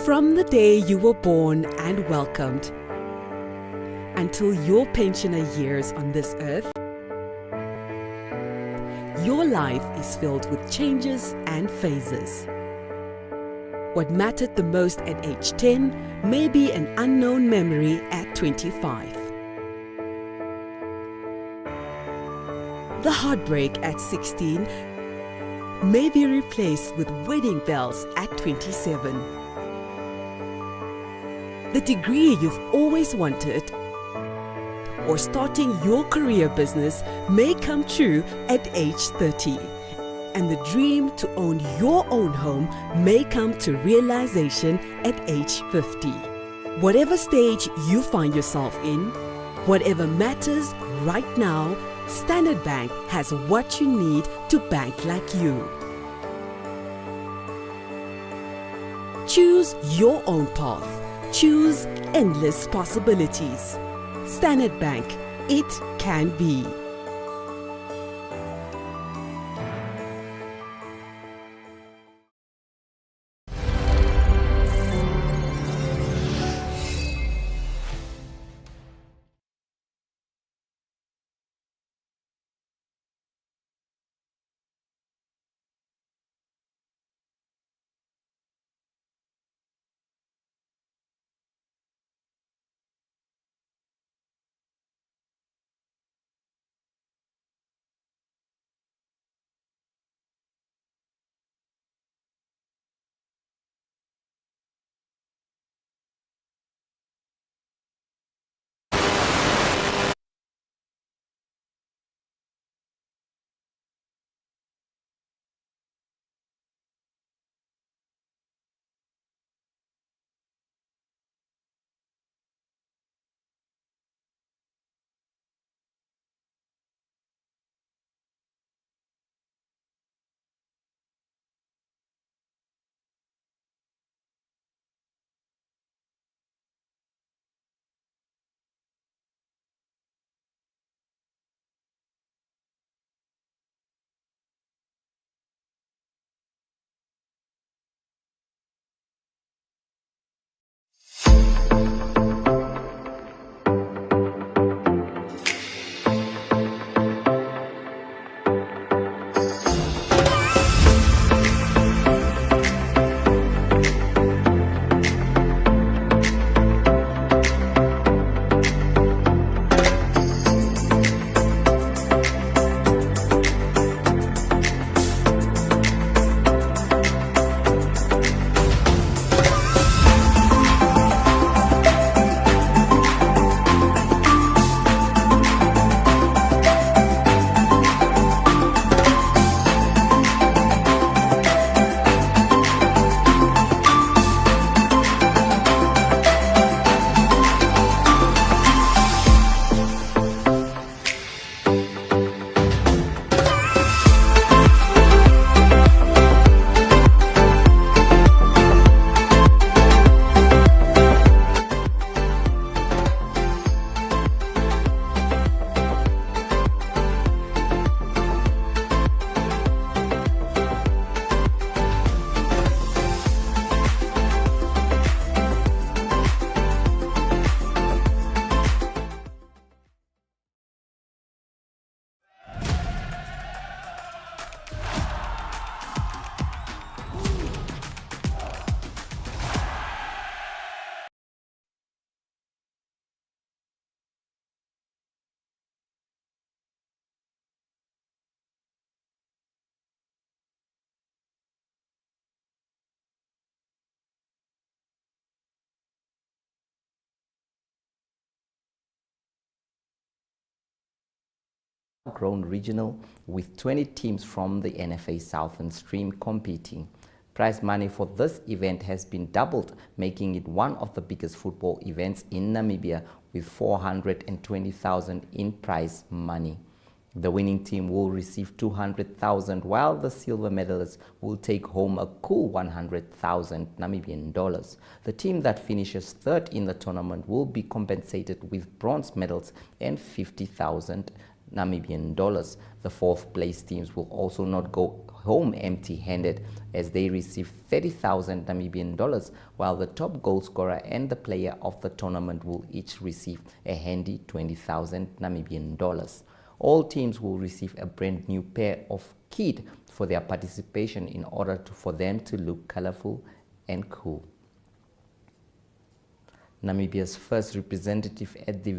From the day you were born and welcomed until your pensioner years on this earth, your life is filled with changes and phases. What mattered the most at age 10 may be an unknown memory at 25. The heartbreak at 16 may be replaced with wedding bells at 27. The degree you've always wanted or starting your career business may come true at age 30. And the dream to own your own home may come to realization at age 50. Whatever stage you find yourself in, whatever matters right now, Standard Bank has what you need to bank like you. Choose your own path. Choose endless possibilities. Standard Bank, it can be. Grown regional with 20 teams from the NFA Southern Stream competing. Prize money for this event has been doubled, making it one of the biggest football events in Namibia with 420,000 in prize money. The winning team will receive 200,000 while the silver medalists will take home a cool 100,000 Namibian dollars. The team that finishes third in the tournament will be compensated with bronze medals and 50,000 Namibian dollars. The fourth place teams will also not go home empty-handed as they received 30,000 Namibian dollars, while the top goal scorer and the player of the tournament will each receive a handy 20,000 Namibian dollars. All teams will receive a brand new pair of kit for their participation in order for them to look colorful and cool. Namibia's first representative at the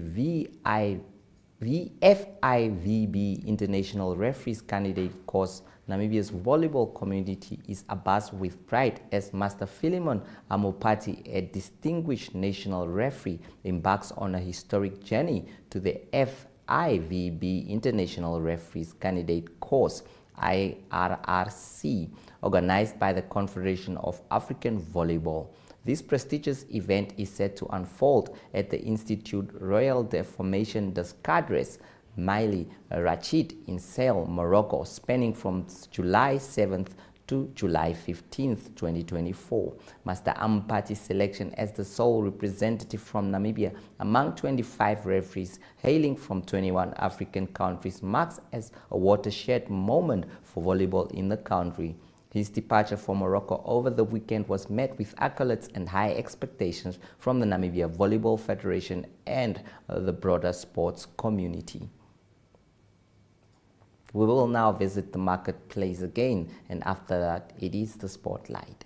FIVB International Referees Candidate course, Namibia's volleyball community is abuzz with pride as Master Philemon Amopati, a distinguished national referee, embarks on a historic journey to the FIVB International Referees Candidate course, IRRC, organized by the Confederation of African Volleyball. This prestigious event is set to unfold at the Institut Royal de Formation des Cadres, Maili Rachid in Sale, Morocco, spanning from July 7th to July 15th, 2024. Master Ampati's selection as the sole representative from Namibia among 25 referees hailing from 21 African countries marks as a watershed moment for volleyball in the country. His departure for Morocco over the weekend was met with accolades and high expectations from the Namibia Volleyball Federation and the broader sports community. We will now visit the marketplace again, and after that, it is the spotlight.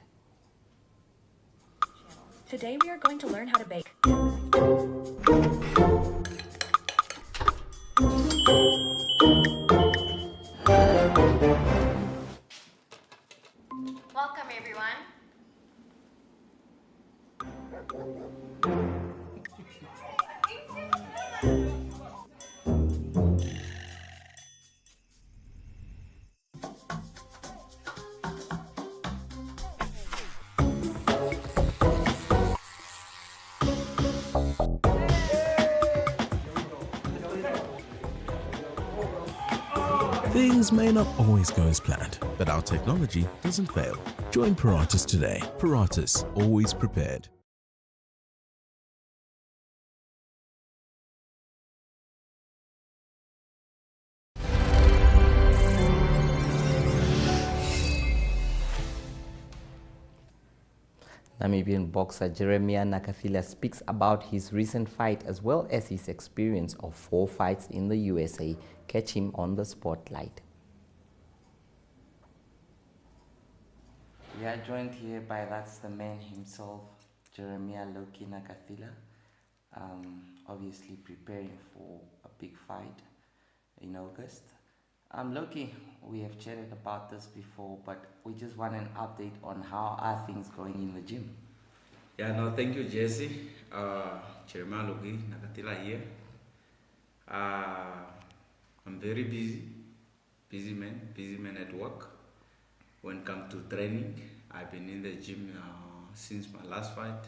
Today we are going to learn how to bake. Welcome, everyone. Things may not always go as planned, but our technology doesn't fail. Join Paratus today. Paratus, always prepared. Namibian boxer Jeremiah Nakathila speaks about his recent fight as well as his experience of 4 fights in the USA. Catch him on the spotlight. We are joined here by that's the man himself, Jeremiah Loki Nakathila, obviously preparing for a big fight in August. Loki, we have chatted about this before, but we just want an update on how are things going in the gym. Yeah, no, thank you, Jesse. Jeremiah Loki Nakathila here. I'm very busy man at work. When it comes to training, I've been in the gym since my last fight.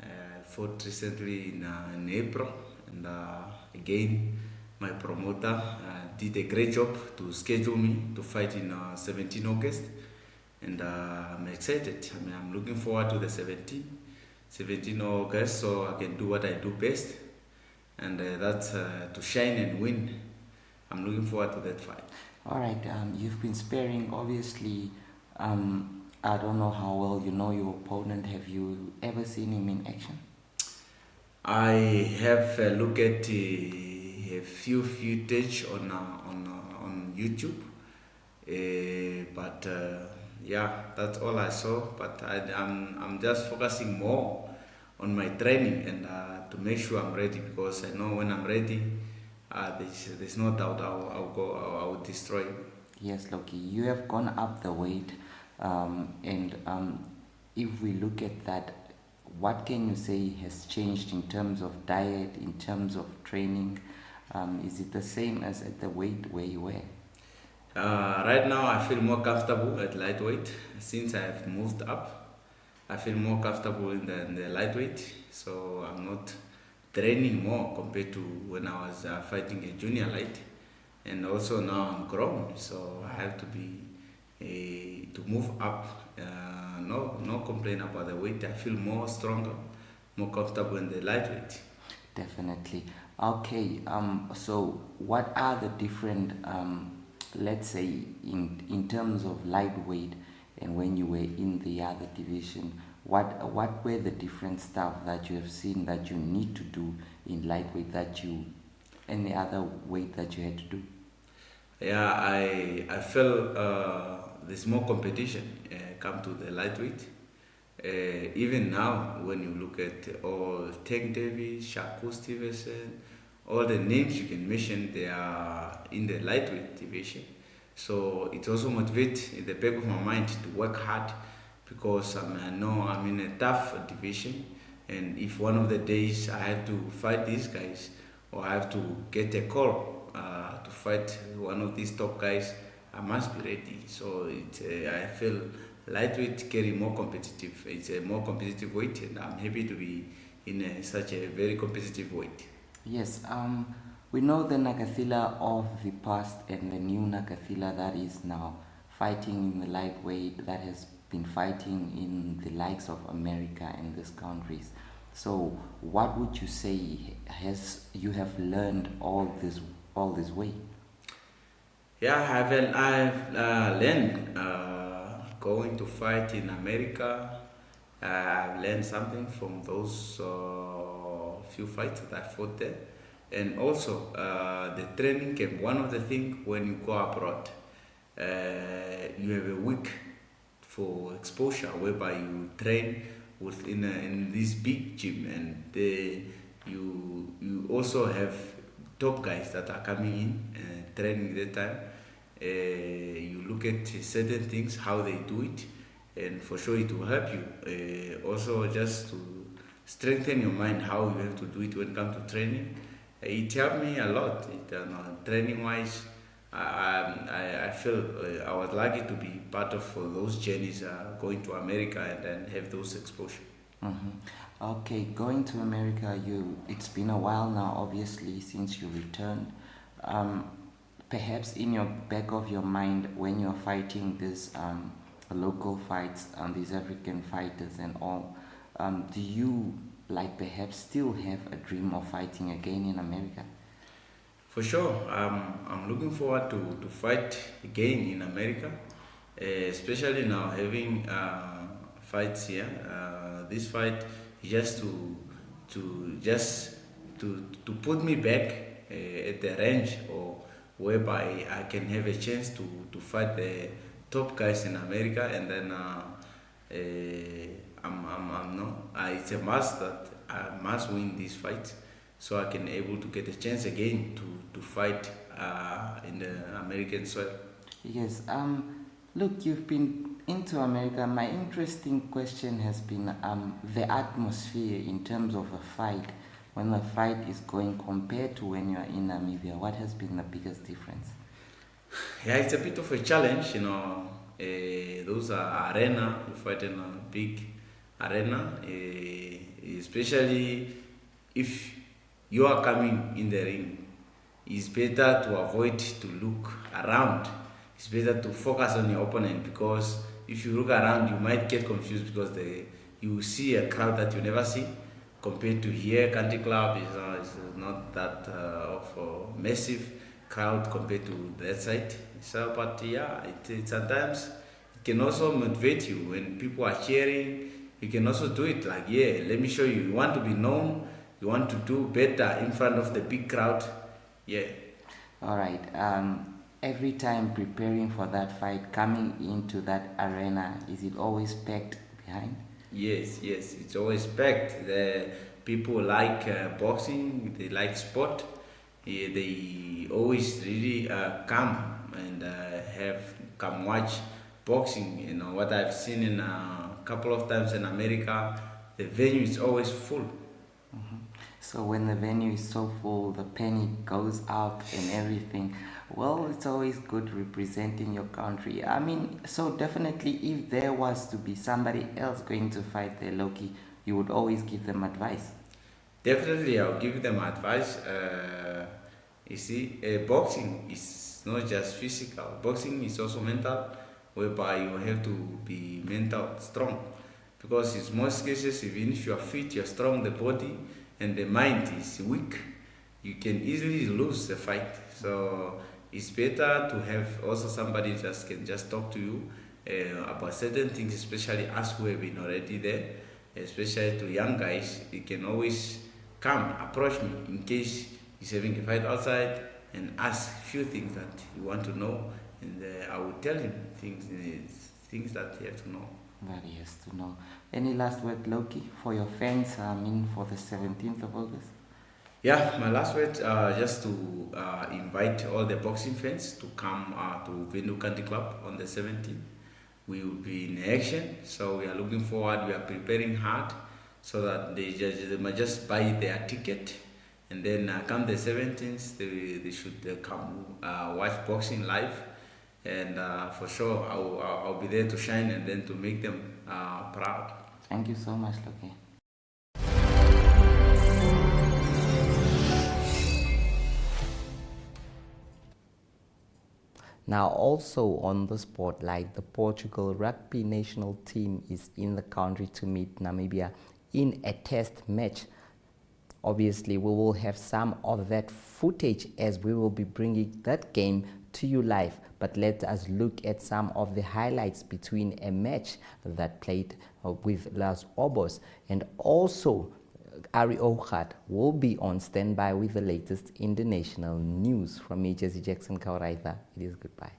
I fought recently in April, and again, my promoter did a great job to schedule me to fight in 17 August, and I'm excited. I mean, I'm looking forward to the 17 August, so I can do what I do best, and that's to shine and win. I'm looking forward to that fight. All right, you've been sparring, obviously. I don't know how well you know your opponent. Have you ever seen him in action? I have looked at a few footage on YouTube, but yeah, that's all I saw. But I'm just focusing more on my training and to make sure I'm ready, because I know when I'm ready, there's no doubt I'll destroy you. Yes, Loki, you have gone up the weight, and if we look at that, what can you say has changed in terms of diet, in terms of training? Is it the same as at the weight where you were? Right now I feel more comfortable at lightweight. Since I have moved up, I feel more comfortable in the lightweight, so I'm not training more compared to when I was fighting a junior light. And also now I'm grown, so I have to be to move up. No complaint about the weight. I feel more stronger, more comfortable in the lightweight. Definitely. Okay. So what are the different let's say in terms of lightweight and when you were in the other division, what were the different stuff that you have seen that you need to do in lightweight that you any other weight that you had to do? Yeah, I felt there's more competition come to the lightweight. Even now, when you look at all Tank Davis, Shakur Stevenson, all the names you can mention, they are in the lightweight division. So it also motivates in the back of my mind to work hard because I know I'm in a tough division, and if one of the days I have to fight these guys or I have to get a call to fight one of these top guys, I must be ready. So I feel lightweight carry more competitive. It's a more competitive weight, and I'm happy to be in such a very competitive weight. Yes, we know the Nakathila of the past and the new Nakathila that is now fighting in the lightweight, that has been fighting in the likes of America and these countries. So what would you say you have learned all this way? Yeah, I've learned going to fight in America. I've learned something from those few fights that I fought there. And also the training camp. One of the things when you go abroad, you have a week for exposure whereby you train in this big gym, and you also have top guys that are coming in training that time. You look at certain things, how they do it, and for sure it will help you. Also just to strengthen your mind, how you have to do it when it comes to training. It helped me a lot. Training wise, I feel I was lucky to be part of those journeys, going to America and then have those exposure. Mm-hmm. Okay, going to America, it's been a while now, obviously, since you returned. Perhaps in your back of your mind, when you're fighting these local fights, these African fighters and all, do you perhaps still have a dream of fighting again in America? For sure, I'm looking forward to fight again in America, especially now having fights here. This fight is just to put me back at the range, or whereby I can have a chance to fight the top guys in America, and then it's a must that I must win this fight, so I can able to get a chance again to fight in the American soil. Yes. Look, you've been into America. My interesting question has been the atmosphere in terms of a fight, when the fight is going compared to when you are in Namibia. What has been the biggest difference? Yeah, it's a bit of a challenge, those are arena, you fight in a big arena, especially if you are coming in the ring. It's better to avoid to look around. It's better to focus on your opponent, because if you look around, you might get confused because you see a crowd that you never see. Compared to here, country club is not that of a massive crowd compared to that side. So, but yeah, it sometimes it can also motivate you when people are cheering. You can also do it like, yeah, let me show you. You want to be known. You want to do better in front of the big crowd. Yeah. All right. Every time preparing for that fight, coming into that arena, is it always packed behind? Yes, it's always packed. The people like boxing, they like sport. Yeah, they always really come and come watch boxing. What I've seen in a couple of times in America, the venue is always full. Mm-hmm. So when the venue is so full, the penny goes up and everything. Well, it's always good representing your country. I mean, so definitely if there was to be somebody else going to fight there, Loki, you would always give them advice. Definitely, I'll give them advice. You see, boxing is not just physical. Boxing is also mental, whereby you have to be mental strong. Because in most cases, even if you are fit, you're strong, the body and the mind is weak, you can easily lose the fight. So it's better to have also somebody just can just talk to you about certain things, especially us who have been already there, especially to young guys. You can always come approach me in case he's having a fight outside and ask few things that you want to know, and I will tell him things that he has to know. That he has to know. Any last word, Loki, for your fans, for the 17th of August? Yeah, my last word, just to invite all the boxing fans to come to Venue Country Club on the 17th. We will be in action, so we are looking forward. We are preparing hard so that they might just buy their ticket, and then come the 17th, they should come watch boxing live. And for sure, I'll be there to shine and then to make them proud. Thank you so much, Loki. Now, also on the spotlight, the Portugal rugby national team is in the country to meet Namibia in a test match. Obviously, we will have some of that footage as we will be bringing that game to you live. But let us look at some of the highlights between a match that played with Las Obos, and also Ari Ohad will be on standby with the latest international news. From me, Jesse Jackson Kauraitha, it is goodbye.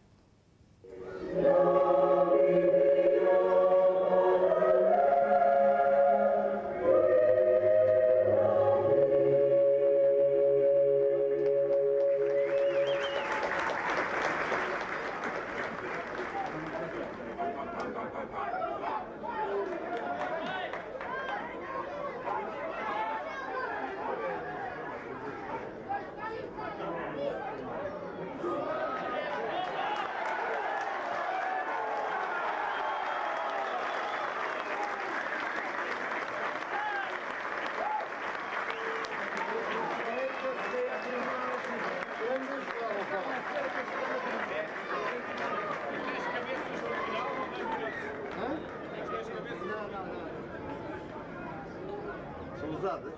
São usadas?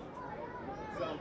São.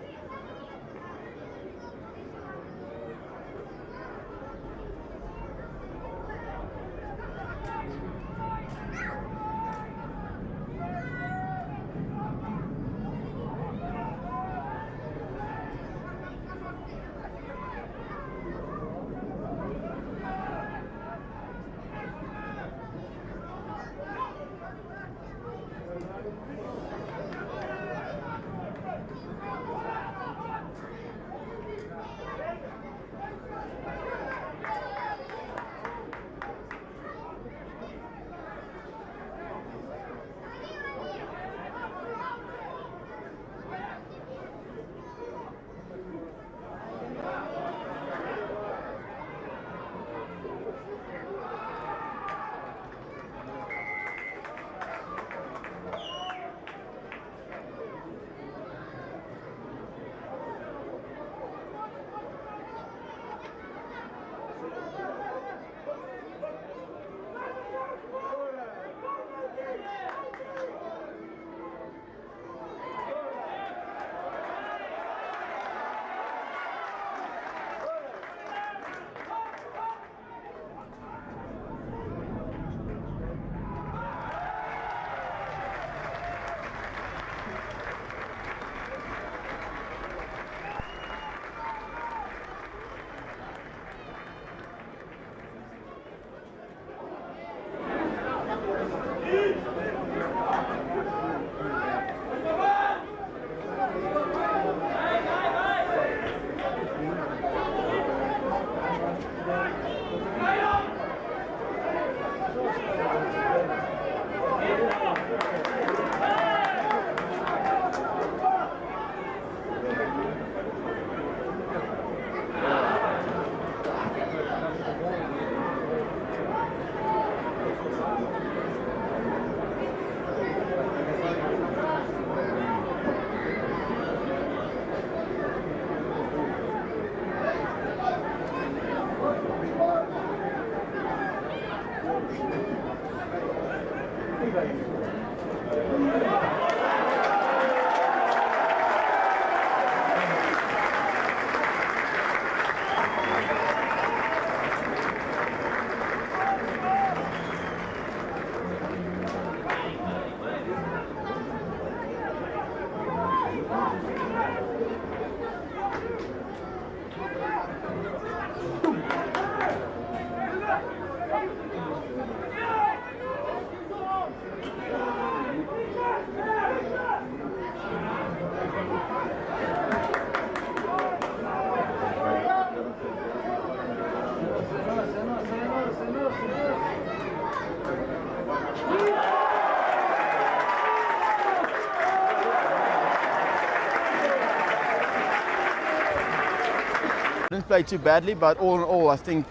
didn't play too badly, but all in all, I think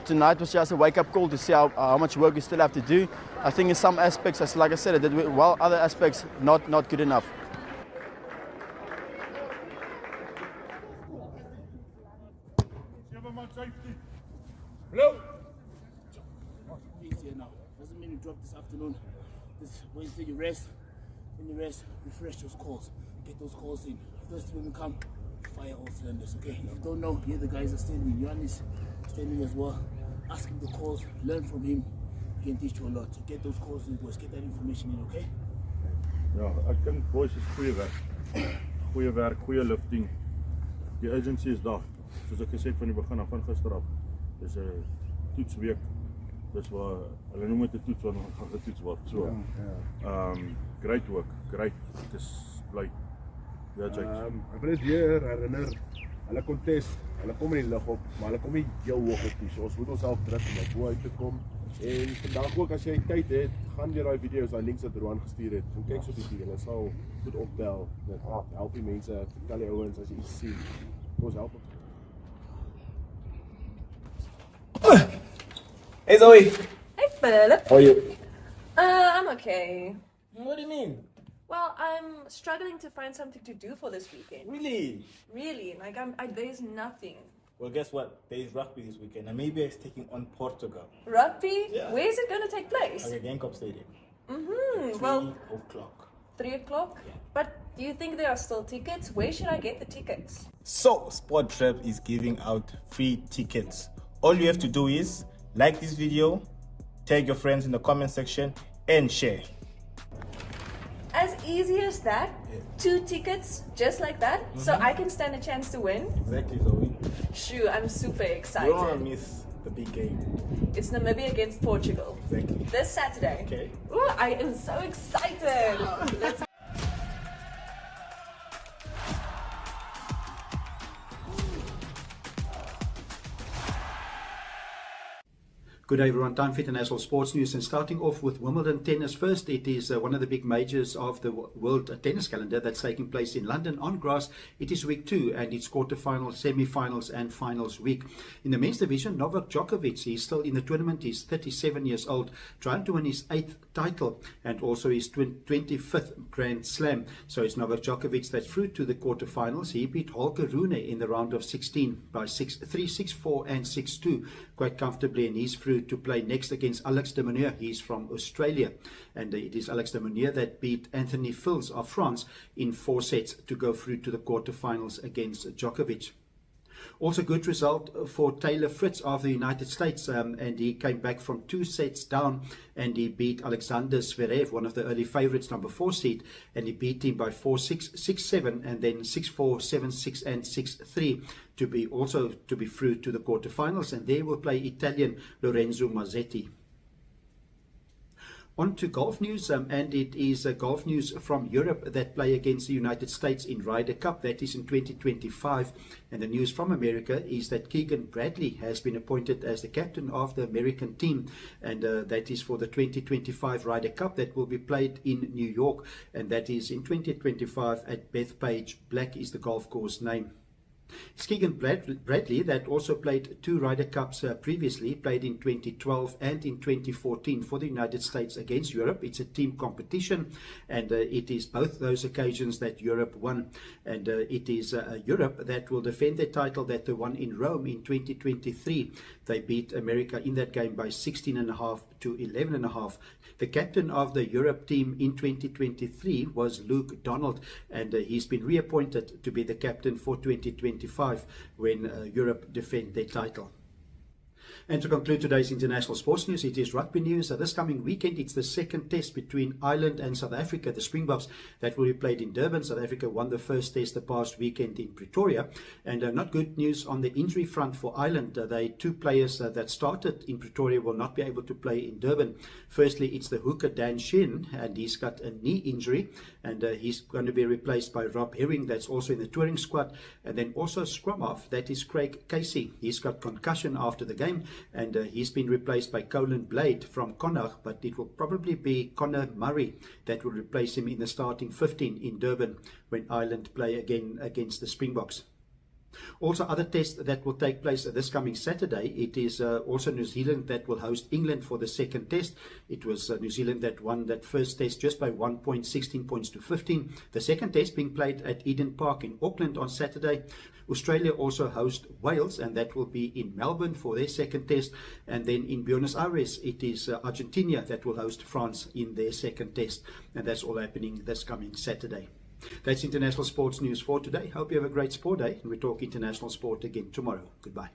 tonight was just a wake-up call to see how much work we still have to do. I think in some aspects, like I said, I did well. Other aspects, not good enough. Hello. Easier now. Doesn't mean you drop this afternoon. This Wednesday you rest. When you rest, refresh those calls. Get those calls in. First when you come, fire all cylinders. Okay. If you don't know, here the guys are standing. Johan is standing as well. Ask him the calls. Learn from him. He can teach you a lot. So get those calls in, boys. Get that information in. Okay. Ja, ek dink boys is goeie werk. Goeie werk, goeie lifting. Die urgency is daar. Soos ek gesê het van die begin af van gister af. Dis 'n toetsweek. Dis waar hulle noem dit 'n toets wat gaan getoets word. So. Great work. Great. Ek is bly. Ja, Jake. Ek wil net weer herinner, hulle kontes, hulle kom in die lig op, maar hulle kom nie heel hoog op nie. So ons moet onsself druk om daar bo uit te kom. En vandag ook as jy tyd het, gaan deur daai video's, daai links wat Roan gestuur het. Kom kyk so 'n bietjie. Hulle sal goed optel. Dit help die mense, vertel die ouens as jy iets sien. Ons help. Hey Zoe. Hey Philip. How are you? I'm okay. What do you mean? Well, I'm struggling to find something to do for this weekend. Really? Really, like there's nothing. Well, guess what? There is rugby this weekend, and maybe it's taking on Portugal. Rugby? Yeah. Where is it going to take place? Okay, Gangkop Stadium. Well, 3:00. 3 o'clock? Yeah. But do you think there are still tickets? Where should I get the tickets? So, Sport Trap is giving out free tickets. All you have to do is like this video, tag your friends in the comment section, and share. As easy as that? Yeah. 2 tickets, just like that? So I can stand a chance to win? Exactly, Zoe. Shoo, I'm super You excited. don't want to miss the big game. It's Namibia against Portugal. Exactly. This Saturday. Okay. Ooh, I am so excited. Let's Good day everyone, time for international sports news, and starting off with Wimbledon tennis first. It is one of the big majors of the world tennis calendar that's taking place in London on grass. It is week 2 and it's quarterfinals, semi-finals and finals week. In the men's division, Novak Djokovic, he's still in the tournament. He's 37 years old, trying to win his 8th title and also his 25th Grand Slam. So it's Novak Djokovic that's through to the quarterfinals. He beat Holger Rune in the round of 16 by 6-3, 6-4 and 6-2 quite comfortably, and he's through to play next against Alex de Minaur. He's from Australia, and it is Alex de Minaur that beat Anthony Fils of France in 4 sets to go through to the quarterfinals against Djokovic. Also good result for Taylor Fritz of the United States, and he came back from 2 sets down and he beat Alexander Zverev, one of the early favourites, number 4 seed, and he beat him by 4-6, 6-7 and then 6-4, 7-6 and 6-3 to be through to the quarterfinals, and there will play Italian Lorenzo Mazzetti. On to golf news, and it is golf news from Europe that play against the United States in Ryder Cup. That is in 2025. And the news from America is that Keegan Bradley has been appointed as the captain of the American team, and that is for the 2025 Ryder Cup that will be played in New York, and that is in 2025 at Bethpage Black is the golf course name. It's Keegan Bradley that also played 2 Ryder Cups previously, played in 2012 and in 2014 for the United States against Europe. It's a team competition, and it is both those occasions that Europe won, and it is Europe that will defend their title that they won in Rome in 2023. They beat America in that game by 16.5 to 11.5. The captain of the Europe team in 2023 was Luke Donald, and he's been reappointed to be the captain for 2025 when Europe defend their title. And to conclude today's international sports news, it is rugby news. This coming weekend, it's the second test between Ireland and South Africa, the Springboks, that will be played in Durban. South Africa won the first test the past weekend in Pretoria. And not good news on the injury front for Ireland. The 2 players that started in Pretoria will not be able to play in Durban. Firstly, it's the hooker Dan Shin, and he's got a knee injury, and he's going to be replaced by Rob Herring, that's also in the touring squad. And then also scrum half, that is Craig Casey. He's got concussion after the game, and he's been replaced by Colin Blade from Connacht, but it will probably be Conor Murray that will replace him in the starting 15 in Durban when Ireland play again against the Springboks. Also, other tests that will take place this coming Saturday. It is also New Zealand that will host England for the second test. It was New Zealand that won that first test just by 1 point, 16 points to 15. The second test being played at Eden Park in Auckland on Saturday. Australia also host Wales, and that will be in Melbourne for their second test. And then in Buenos Aires, it is Argentina that will host France in their second test. And that's all happening this coming Saturday. That's international sports news for today. Hope you have a great sport day, and we talk international sport again tomorrow. Goodbye.